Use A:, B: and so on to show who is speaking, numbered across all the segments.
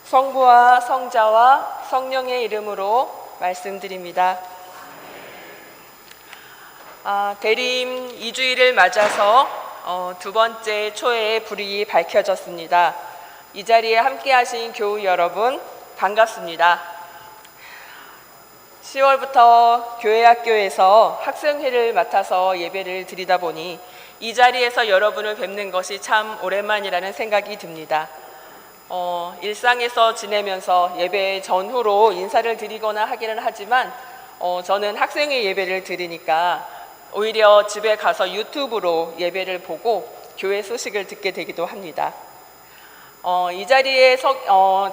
A: 성부와 성자와 성령의 이름으로 말씀드립니다. 대림 2주일을 맞아서 두 번째 초회의 불이 밝혀졌습니다. 이 자리에 함께하신 교우 여러분 반갑습니다. 10월부터 교회학교에서 학생회를 맡아서 예배를 드리다 보니 이 자리에서 여러분을 뵙는 것이 참 오랜만이라는 생각이 듭니다. 일상에서 지내면서 예배 전후로 인사를 드리거나 하기는 하지만 저는 학생회 예배를 드리니까 오히려 집에 가서 유튜브로 예배를 보고 교회 소식을 듣게 되기도 합니다.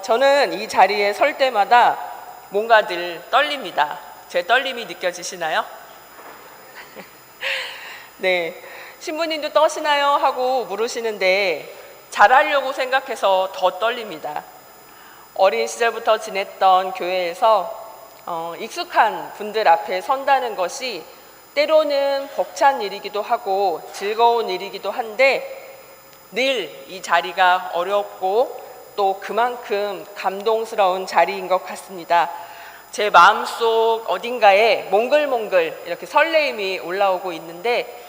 A: 저는 이 자리에 설 때마다 뭔가 늘 떨립니다. 제 떨림이 느껴지시나요? 네, 신부님도 떠시나요? 하고 물으시는데 잘하려고 생각해서 더 떨립니다. 어린 시절부터 지냈던 교회에서 익숙한 분들 앞에 선다는 것이 때로는 벅찬 일이기도 하고 즐거운 일이기도 한데 늘 이 자리가 어렵고 또 그만큼 감동스러운 자리인 것 같습니다. 제 마음속 어딘가에 몽글몽글 이렇게 설레임이 올라오고 있는데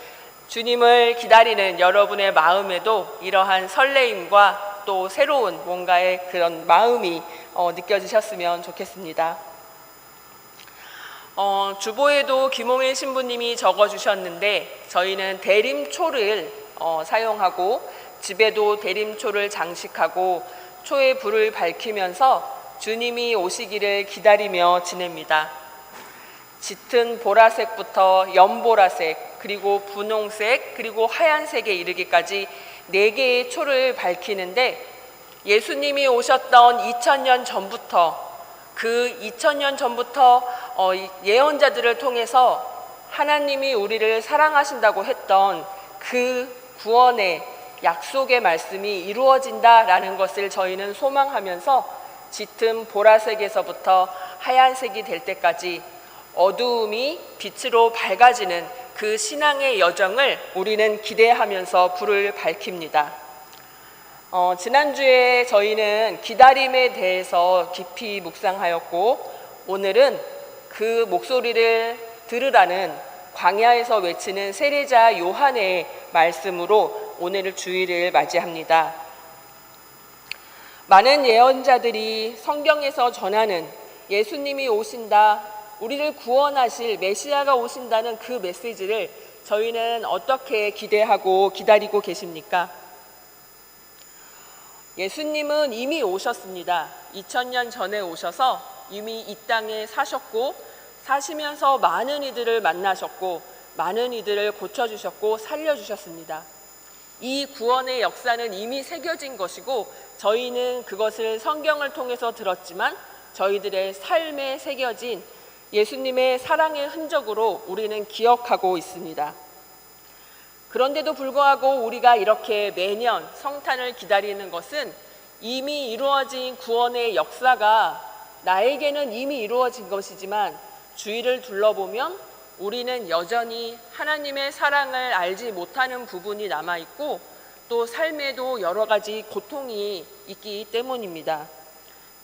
A: 주님을 기다리는 여러분의 마음에도 이러한 설레임과 또 새로운 뭔가의 그런 마음이 느껴지셨으면 좋겠습니다. 주보에도 김홍일 신부님이 적어주셨는데 저희는 대림초를 사용하고 집에도 대림초를 장식하고 초의 불을 밝히면서 주님이 오시기를 기다리며 지냅니다. 짙은 보라색부터 연보라색, 그리고 분홍색, 그리고 하얀색에 이르기까지 4개의 초를 밝히는데 예수님이 오셨던 2000년 전부터 그 2000년 전부터 예언자들을 통해서 하나님이 우리를 사랑하신다고 했던 그 구원의 약속의 말씀이 이루어진다라는 것을 저희는 소망하면서 짙은 보라색에서부터 하얀색이 될 때까지 어두움이 빛으로 밝아지는 그 신앙의 여정을 우리는 기대하면서 불을 밝힙니다. 지난주에 저희는 기다림에 대해서 깊이 묵상하였고 오늘은 그 목소리를 들으라는 광야에서 외치는 세례자 요한의 말씀으로 오늘 주일을 맞이합니다. 많은 예언자들이 성경에서 전하는 예수님이 오신다, 우리를 구원하실 메시아가 오신다는 그 메시지를 저희는 어떻게 기대하고 기다리고 계십니까? 예수님은 이미 오셨습니다. 2000년 전에 오셔서 이미 이 땅에 사셨고 사시면서 많은 이들을 만나셨고 많은 이들을 고쳐주셨고 살려주셨습니다. 이 구원의 역사는 이미 새겨진 것이고 저희는 그것을 성경을 통해서 들었지만 저희들의 삶에 새겨진 예수님의 사랑의 흔적으로 우리는 기억하고 있습니다. 그런데도 불구하고 우리가 이렇게 매년 성탄을 기다리는 것은 이미 이루어진 구원의 역사가 나에게는 이미 이루어진 것이지만 주위를 둘러보면 우리는 여전히 하나님의 사랑을 알지 못하는 부분이 남아있고 또 삶에도 여러 가지 고통이 있기 때문입니다.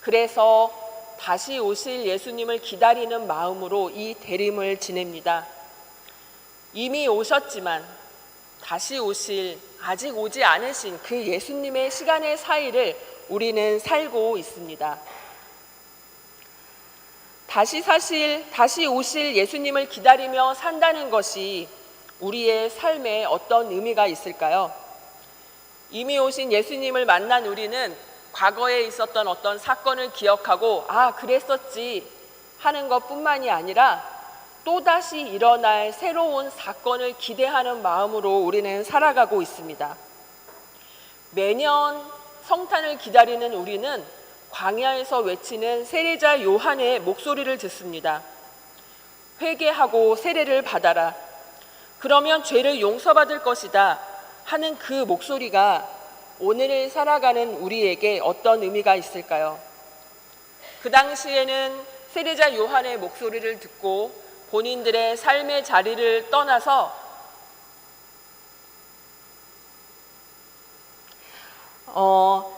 A: 그래서 다시 오실 예수님을 기다리는 마음으로 이 대림을 지냅니다. 이미 오셨지만 다시 오실 아직 오지 않으신 그 예수님의 시간의 사이를 우리는 살고 있습니다. 다시 오실 예수님을 기다리며 산다는 것이 우리의 삶에 어떤 의미가 있을까요? 이미 오신 예수님을 만난 우리는 과거에 있었던 어떤 사건을 기억하고 그랬었지 하는 것뿐만이 아니라 또다시 일어날 새로운 사건을 기대하는 마음으로 우리는 살아가고 있습니다. 매년 성탄을 기다리는 우리는 광야에서 외치는 세례자 요한의 목소리를 듣습니다. 회개하고 세례를 받아라. 그러면 죄를 용서받을 것이다 하는 그 목소리가 오늘을 살아가는 우리에게 어떤 의미가 있을까요? 그 당시에는 세례자 요한의 목소리를 듣고 본인들의 삶의 자리를 떠나서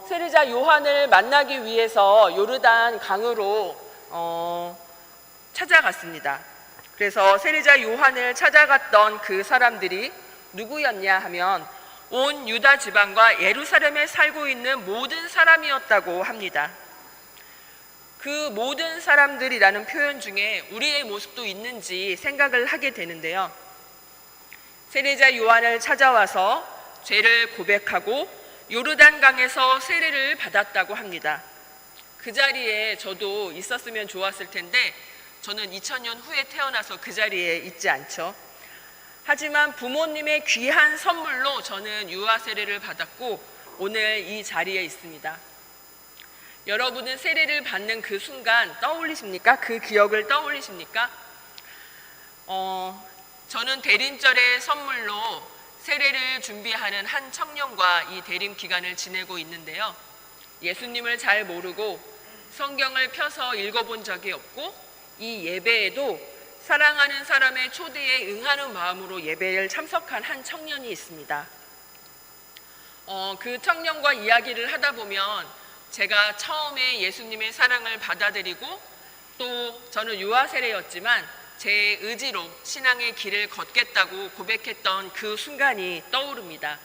A: 세례자 요한을 만나기 위해서 요르단 강으로 찾아갔습니다. 그래서 세례자 요한을 찾아갔던 그 사람들이 누구였냐 하면 온 유다 지방과 예루살렘에 살고 있는 모든 사람이었다고 합니다. 그 모든 사람들이라는 표현 중에 우리의 모습도 있는지 생각을 하게 되는데요. 세례자 요한을 찾아와서 죄를 고백하고 요르단강에서 세례를 받았다고 합니다. 그 자리에 저도 있었으면 좋았을 텐데 저는 2000년 후에 태어나서 그 자리에 있지 않죠. 하지만 부모님의 귀한 선물로 저는 유아 세례를 받았고 오늘 이 자리에 있습니다. 여러분은 세례를 받는 그 순간 떠올리십니까? 그 기억을 떠올리십니까? 저는 대림절의 선물로 세례를 준비하는 한 청년과 이 대림 기간을 지내고 있는데요. 예수님을 잘 모르고 성경을 펴서 읽어본 적이 없고 이 예배에도 사랑하는 사람의 초대에 응하는 마음으로 예배를 참석한 한 청년이 있습니다. 그 청년과 이야기를 하다 보면 제가 처음에 예수님의 사랑을 받아들이고 또 저는 유아 세례였지만 제 의지로 신앙의 길을 걷겠다고 고백했던 그 순간이 떠오릅니다.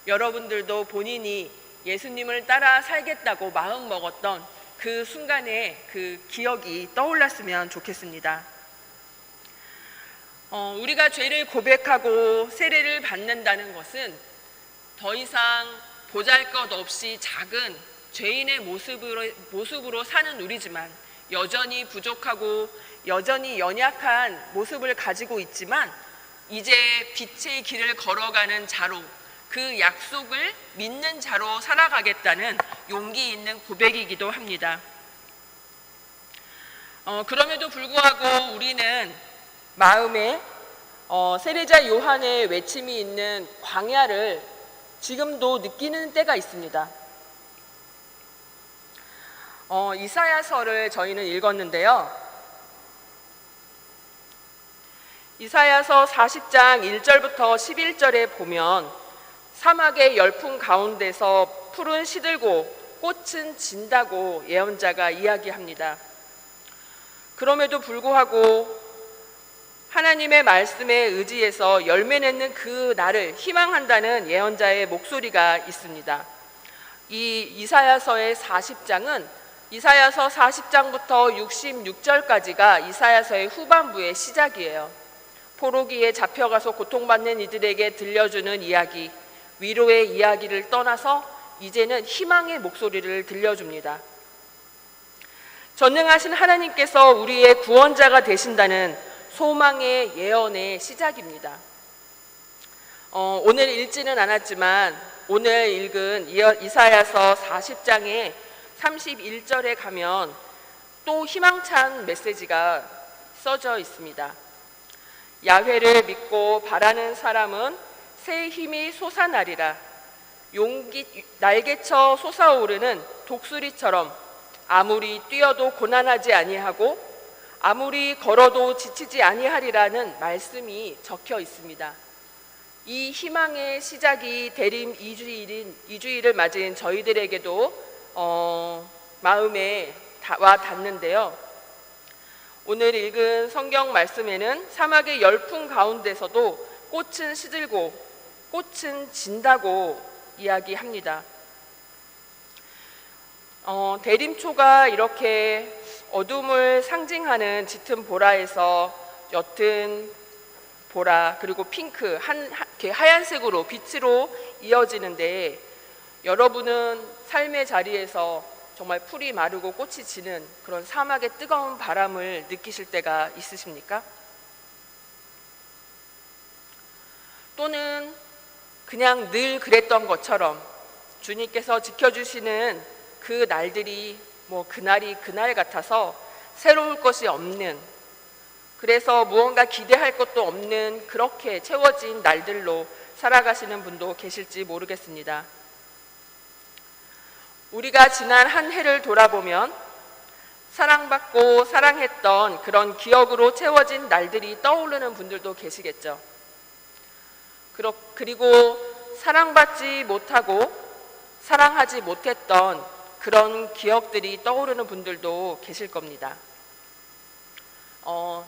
A: 여러분들도 본인이 예수님을 따라 살겠다고 마음 먹었던 그 순간의 그 기억이 떠올랐으면 좋겠습니다. 우리가 죄를 고백하고 세례를 받는다는 것은 더 이상 보잘것없이 작은 죄인의 모습으로 사는 우리지만 여전히 부족하고 여전히 연약한 모습을 가지고 있지만 이제 빛의 길을 걸어가는 자로 그 약속을 믿는 자로 살아가겠다는 용기 있는 고백이기도 합니다. 그럼에도 불구하고 우리는 마음에 세례자 요한의 외침이 있는 광야를 지금도 느끼는 때가 있습니다. 이사야서를 저희는 읽었는데요. 이사야서 40장 1절부터 11절에 보면 사막의 열풍 가운데서 풀은 시들고 꽃은 진다고 예언자가 이야기합니다. 그럼에도 불구하고 하나님의 말씀에 의지해서 열매 맺는 그 날을 희망한다는 예언자의 목소리가 있습니다. 이 이사야서의 40장은 이사야서 40장부터 66절까지가 이사야서의 후반부의 시작이에요. 포로기에 잡혀가서 고통받는 이들에게 들려주는 이야기, 위로의 이야기를 떠나서 이제는 희망의 목소리를 들려줍니다. 전능하신 하나님께서 우리의 구원자가 되신다는 소망의 예언의 시작입니다. 오늘 읽지는 않았지만 오늘 읽은 이사야서 40장의 31절에 가면 또 희망찬 메시지가 써져 있습니다. 야훼를 믿고 바라는 사람은 새 힘이 솟아나리라. 날개쳐 솟아오르는 독수리처럼 아무리 뛰어도 고난하지 아니하고 아무리 걸어도 지치지 아니하리라는 말씀이 적혀 있습니다. 이 희망의 시작이 대림 2주일을 맞은 저희들에게도 마음에 와 닿는데요. 오늘 읽은 성경 말씀에는 사막의 열풍 가운데서도 꽃은 시들고 꽃은 진다고 이야기합니다. 대림초가 이렇게 어둠을 상징하는 짙은 보라에서 옅은 보라 그리고 핑크 하얀색으로 빛으로 이어지는데 여러분은 삶의 자리에서 정말 풀이 마르고 꽃이 지는 그런 사막의 뜨거운 바람을 느끼실 때가 있으십니까? 또는 그냥 늘 그랬던 것처럼 주님께서 지켜주시는 그 날들이 그날이 그날 같아서 새로울 것이 없는, 그래서 무언가 기대할 것도 없는 그렇게 채워진 날들로 살아가시는 분도 계실지 모르겠습니다. 우리가 지난 한 해를 돌아보면 사랑받고 사랑했던 그런 기억으로 채워진 날들이 떠오르는 분들도 계시겠죠. 그리고 사랑받지 못하고 사랑하지 못했던 그런 기억들이 떠오르는 분들도 계실 겁니다.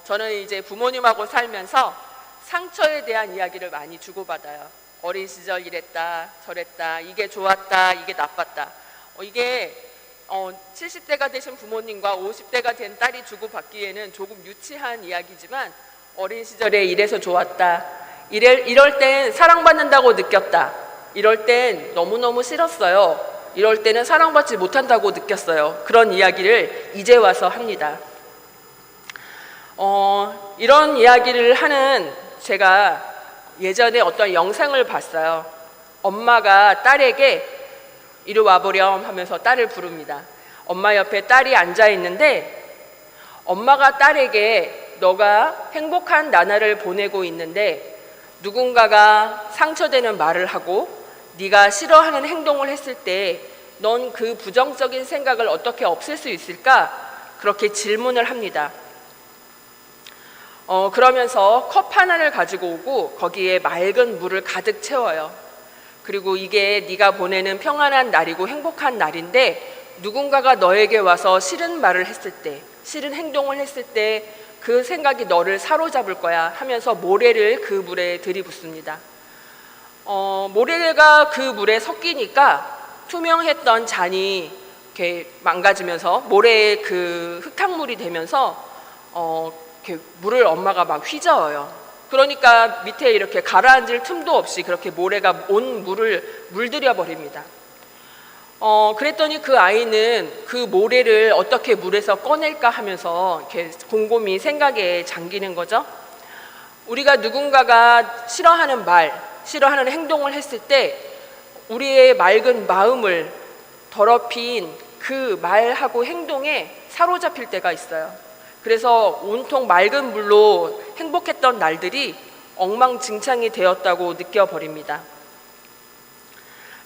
A: 저는 이제 부모님하고 살면서 상처에 대한 이야기를 많이 주고받아요. 어린 시절 이랬다, 저랬다, 이게 좋았다, 이게 나빴다. 이게 70대가 되신 부모님과 50대가 된 딸이 주고받기에는 조금 유치한 이야기지만, 어린 시절에 이래서 좋았다, 이럴 땐 사랑받는다고 느꼈다, 이럴 땐 너무너무 싫었어요, 이럴 때는 사랑받지 못한다고 느꼈어요. 그런 이야기를 이제 와서 합니다. 이런 이야기를 하는 제가 예전에 어떤 영상을 봤어요. 엄마가 딸에게 이리 와보렴 하면서 딸을 부릅니다. 엄마 옆에 딸이 앉아 있는데, 엄마가 딸에게 너가 행복한 나날을 보내고 있는데 누군가가 상처되는 말을 하고 네가 싫어하는 행동을 했을 때 넌 그 부정적인 생각을 어떻게 없앨 수 있을까? 그렇게 질문을 합니다. 그러면서 컵 하나를 가지고 오고 거기에 맑은 물을 가득 채워요. 그리고 이게 네가 보내는 평안한 날이고 행복한 날인데, 누군가가 너에게 와서 싫은 말을 했을 때, 싫은 행동을 했을 때 그 생각이 너를 사로잡을 거야 하면서 모래를 그 물에 들이붓습니다. 모래가 그 물에 섞이니까 투명했던 잔이 이렇게 망가지면서 모래의 그 흙탕물이 되면서 이렇게 물을 엄마가 막 휘저어요. 그러니까 밑에 이렇게 가라앉을 틈도 없이 그렇게 모래가 온 물을 물들여 버립니다. 그랬더니 그 아이는 그 모래를 어떻게 물에서 꺼낼까 하면서 이렇게 곰곰이 생각에 잠기는 거죠. 우리가 누군가가 싫어하는 말, 싫어하는 행동을 했을 때 우리의 맑은 마음을 더럽힌 그 말하고 행동에 사로잡힐 때가 있어요. 그래서 온통 맑은 물로 행복했던 날들이 엉망진창이 되었다고 느껴버립니다.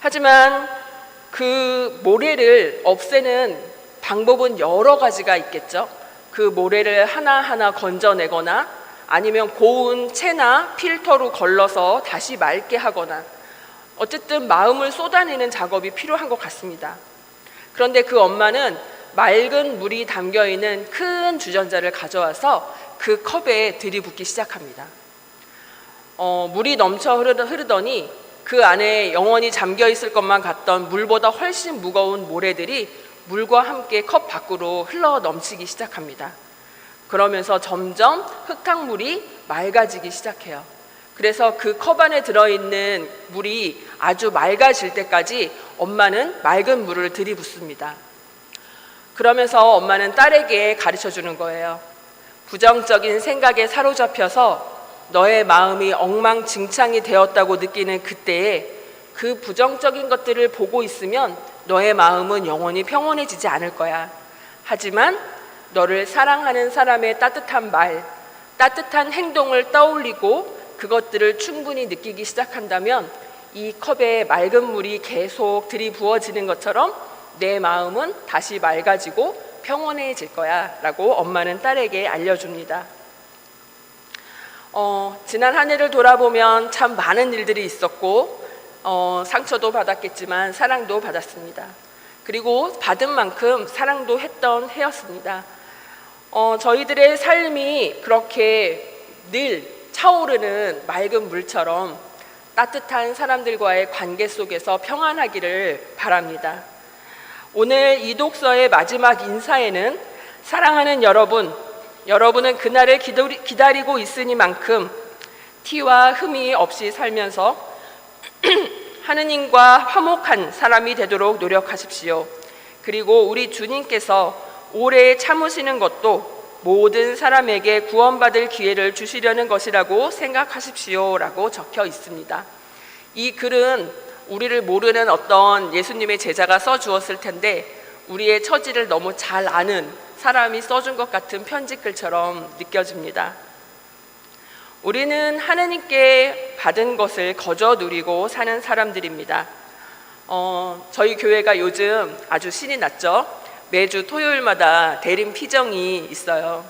A: 하지만 그 모래를 없애는 방법은 여러 가지가 있겠죠. 그 모래를 하나하나 건져내거나 아니면 고운 채나 필터로 걸러서 다시 맑게 하거나, 어쨌든 마음을 쏟아내는 작업이 필요한 것 같습니다. 그런데 그 엄마는 맑은 물이 담겨있는 큰 주전자를 가져와서 그 컵에 들이붓기 시작합니다. 물이 넘쳐 흐르더니 그 안에 영원히 잠겨있을 것만 같던 물보다 훨씬 무거운 모래들이 물과 함께 컵 밖으로 흘러 넘치기 시작합니다. 그러면서 점점 흙탕물이 맑아지기 시작해요. 그래서 그 컵 안에 들어있는 물이 아주 맑아질 때까지 엄마는 맑은 물을 들이붓습니다. 그러면서 엄마는 딸에게 가르쳐주는 거예요. 부정적인 생각에 사로잡혀서 너의 마음이 엉망진창이 되었다고 느끼는 그때에 그 부정적인 것들을 보고 있으면 너의 마음은 영원히 평온해지지 않을 거야. 하지만 너를 사랑하는 사람의 따뜻한 말, 따뜻한 행동을 떠올리고 그것들을 충분히 느끼기 시작한다면 이 컵에 맑은 물이 계속 들이부어지는 것처럼 내 마음은 다시 맑아지고 평온해질 거야 라고 엄마는 딸에게 알려줍니다. 지난 한 해를 돌아보면 참 많은 일들이 있었고 상처도 받았겠지만 사랑도 받았습니다. 그리고 받은 만큼 사랑도 했던 해였습니다. 저희들의 삶이 그렇게 늘 차오르는 맑은 물처럼 따뜻한 사람들과의 관계 속에서 평안하기를 바랍니다. 오늘 이 독서의 마지막 인사에는 사랑하는 여러분은 그날을 기다리고 있으니만큼 티와 흠이 없이 살면서 하느님과 화목한 사람이 되도록 노력하십시오. 그리고 우리 주님께서 오래 참으시는 것도 모든 사람에게 구원받을 기회를 주시려는 것이라고 생각하십시오 라고 적혀 있습니다. 이 글은 우리를 모르는 어떤 예수님의 제자가 써주었을 텐데 우리의 처지를 너무 잘 아는 사람이 써준 것 같은 편지글처럼 느껴집니다. 우리는 하느님께 받은 것을 거저 누리고 사는 사람들입니다. 저희 교회가 요즘 아주 신이 났죠. 매주 토요일마다 대림 피정이 있어요.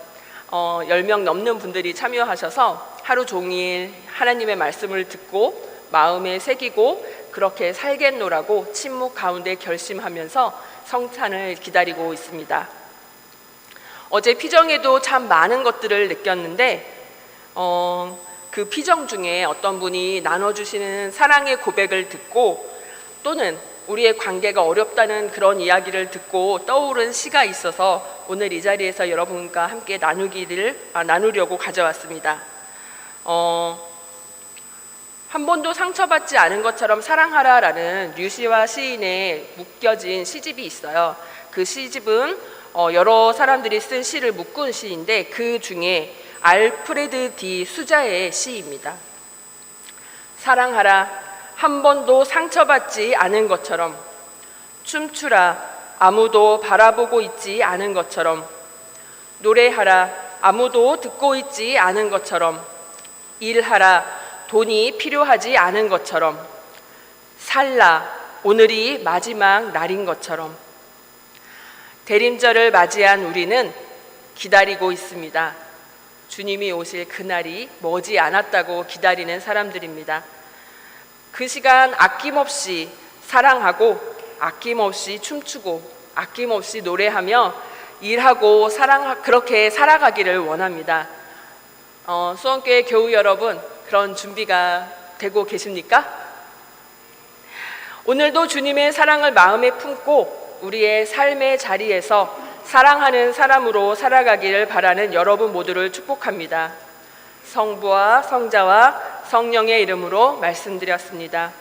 A: 10명 넘는 분들이 참여하셔서 하루 종일 하나님의 말씀을 듣고 마음에 새기고 그렇게 살겠노라고 침묵 가운데 결심하면서 성찬을 기다리고 있습니다. 어제 피정에도 참 많은 것들을 느꼈는데 그 피정 중에 어떤 분이 나눠주시는 사랑의 고백을 듣고 또는 우리의 관계가 어렵다는 그런 이야기를 듣고 떠오른 시가 있어서 오늘 이 자리에서 여러분과 함께 나누려고 가져왔습니다. 한 번도 상처받지 않은 것처럼 사랑하라라는 류시와 시인의 묶여진 시집이 있어요. 그 시집은 여러 사람들이 쓴 시를 묶은 시인데 그 중에 알프레드 디 수자의 시입니다. 사랑하라, 한 번도 상처받지 않은 것처럼. 춤추라, 아무도 바라보고 있지 않은 것처럼. 노래하라, 아무도 듣고 있지 않은 것처럼. 일하라, 돈이 필요하지 않은 것처럼. 살라, 오늘이 마지막 날인 것처럼. 대림절을 맞이한 우리는 기다리고 있습니다. 주님이 오실 그날이 머지 않았다고 기다리는 사람들입니다. 그 시간 아낌없이 사랑하고 아낌없이 춤추고 아낌없이 노래하며 일하고 그렇게 살아가기를 원합니다. 수원교회 교우 여러분, 그런 준비가 되고 계십니까? 오늘도 주님의 사랑을 마음에 품고 우리의 삶의 자리에서 사랑하는 사람으로 살아가기를 바라는 여러분 모두를 축복합니다. 성부와 성자와 성령의 이름으로 말씀드렸습니다.